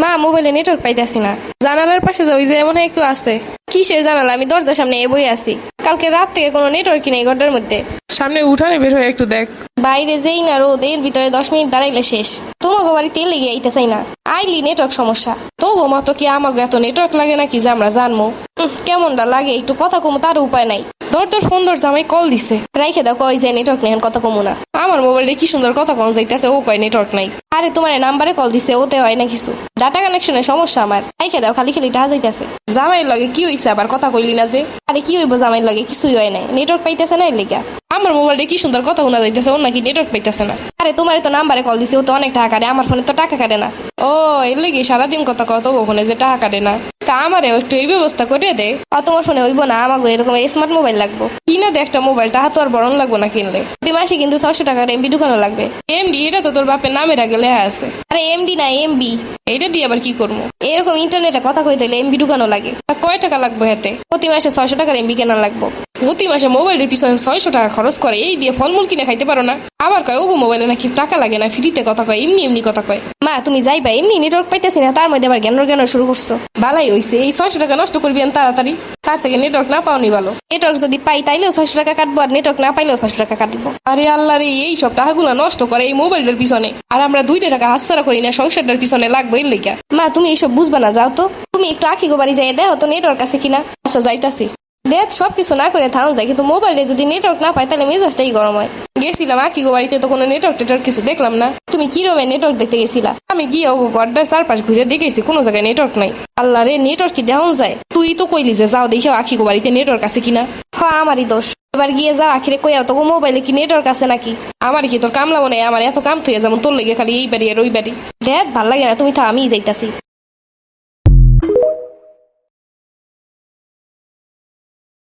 মা মোবাইলে নেটওয়ার্ক পাইতেছি না। জানালার পাশে যে ওই যে মনে হয় একটু আছে। কিসের জানালা? আমি দরজার সামনে বই আছি। কালকে রাত থেকে কোনো নেটওয়ার্কই নেই ঘরটার মধ্যে। সামনে উঠানে বের হয়ে একটু দেখ। বাইরে যেই না রোদ, এর ভিতরে 10 মিনিট দাঁড়াইলে শেষ। তোমাকে বাড়িতে লেগে আইতে চাই না, আইলি নেটওয়ার্ক সমস্যা। তো গো মতো কি আমাকে এত নেটওয়ার্ক লাগে নাকি যে আমরা জানবো? কেমনটা লাগে একটু কথা কমু, তার উপায় নাই। তোর ফোন ধর, জামাই কল দিছে। রাইখে দাও, কই যে নেটওয়ার্ক নেই, কথা কমু না। আমার মোবাইলে কি সুন্দর কথা কম যাইতেছে, ও কয় নেটওয়ার্ক নাই। আরে তোমার নাম্বারে কল দিছে, ওতে হয় না কিছু। ডাটা কানেকশনের সমস্যা আমার। রাইখে দাও, খালি খালি টাকা যাইতেছে। জামাইয়ের লগে কি হইছে আবার? কথা কইলি না যে? আরে কি হইব, জামাইয়ের লাগে কিছুই হয় নাই, নেটওয়ার্ক পাইতেছে না এর লিগা। আমার মোবাইলে কি সুন্দর কথা শোনা যাইতেছে, ওর নাকি নেটওয়ার্ক পাইতেছে না। আরে তোমার তো নাম্বারে কল দিছে, ও তো অনেক টাকা কাটে, আমার ফোনে তো টাকা কাটে না। ও এর লেগে সারাদিন কথা কত ফোনে যে টাকা কাটে না। তা আমারে একটু এই ব্যবস্থা করে দে। আর তোমার ফোনে হইব না, আমাকে এরকম স্মার্ট মোবাইল লাগবো। কিনা দে একটা মোবাইল, টাকা তো আর বরণ লাগবো না কিনলে। প্রতি মাসে কিন্তু 600 টাকার এমবি ঢুকানো লাগবে। এমডি? এটা তো তোর বাপের নামের আগে লেখা আছে। আরে এমডি না, এমবি। এইটা দিয়ে আবার কি করবো? এরকম ইন্টারনেটে কথা কইতে হলে এমবি ঢুকানো লাগে। তা কয় টাকা লাগবে হাতে? প্রতি মাসে 600 টাকার এমবি কেনা লাগবো। প্রতি মাসে মোবাইলের পিছনে 600 টাকা খরচ করে, এই দিয়ে ফলমূল কিনে খাইতে পারো না? আবার কয় ওগো মোবাইলে নাকি টাকা লাগে না, ফ্রিতে কথা কয়, এমনি এমনি কথা কয়। মা তুমি যাইবা, এমনি নেটওয়ার্ক পাইতেছি না, তার মধ্যে আবার জ্ঞান শুরু করছো। বালাই হইছে, এই 600 টাকা নষ্ট করবি তাড়াতাড়ি, তার থেকে নেটওয়ার্ক না পাওনি ভালো। নেটওয়ার্ক যদি পাই তাইলেও 600 টাকা কাটবো, আর নেটওয়ার্ক না পাইলেও 600 টাকা কাটবো। আরে আল্লাহ রে, এই সব টাকাগুলো নষ্ট করে এই মোবাইলের পিছনে, আর আমরা 2 টাকা হাতছাড়া করি না সংসারটার পিছনে লাগবে এর লেগা। মা তুমি এইসব বুঝবা না, যাও তো। তুমি একটু আখি গোবারি যাই দেখো তো নেটওয়ার্ক আছে কিনা। আচ্ছা যাইতাছি। দেখ সবকিছু না করে থাম যায়, কিন্তু মোবাইলে যদি নেটওয়ার্ক না পায় তাহলে মেজাজটাই গরম হয়। গেছিলাম আকি গো বাড়িতে, তো কোনো নেটওয়ার্ক টেটওয়ার্ক কিছু দেখলাম না। তুমি কি রকমের নেটওয়ার্ক দেখতে গেছিলা? আমি গিয়ে ও ঘরটার চারপাশ ঘুরে দেখেছি, কোনো জায়গায় নেটওয়ার্ক নাই। আল্লাহ রে, নেটওয়ার্ক কি দেখান যায়? তুই তো কইলি যে যাও দেখেও আকি গো বাড়িতে নেটওয়ার্ক আছে কিনা। হ্যাঁ আমারই দোষ। এবার গিয়ে যাও আখিরে কইয়াও তো মোবাইলে কি নেটওয়ার্ক আছে নাকি। আমার কি তোর কামলা মনে হয়? আমার এত কাম থইয়া যেমন তোর লেগে খালি এই বাড়ি আর ওই বাড়ি। দেখ ভাল লাগে না, তুমি থাও, আমিই যাইতাছি।